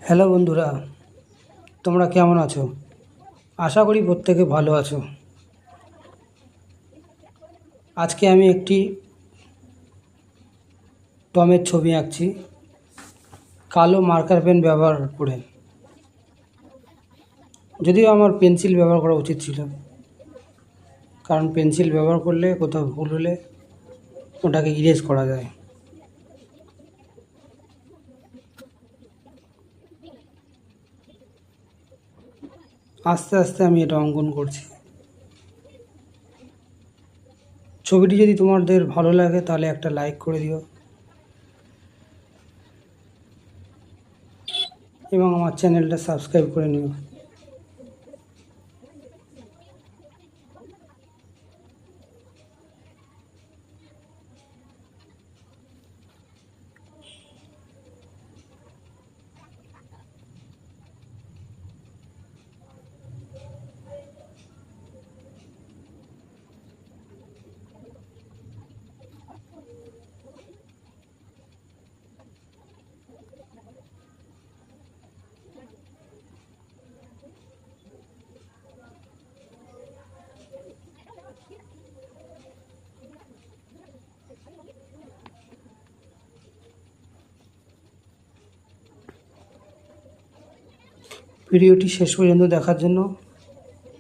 Hello বন্ধুরা, তোমরা কেমন আছো? আশা করি প্রত্যেকে ভালো আছো। আজকে আমি একটি টমের ছবি আঁকছি কালো মার্কার পেন ব্যবহার করে। যদিও আমার পেন্সিল ব্যবহার করা উচিত ছিল, কারণ পেন্সিল ব্যবহার করলে কোথাও ভুল হলে ওটাকে ইরেজ করা যায়। আস্তে আস্তে আমি এটা অঙ্কন করছি। ছবিটি যদি তোমাদের ভালো লাগে তাহলে একটা লাইক করে দিও এবং আমার চ্যানেলটা সাবস্ক্রাইব করে নিও। ভিডিওটি শেষ পর্যন্ত দেখার জন্য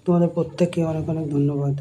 তোমাদের প্রত্যেককে অনেক অনেক ধন্যবাদ।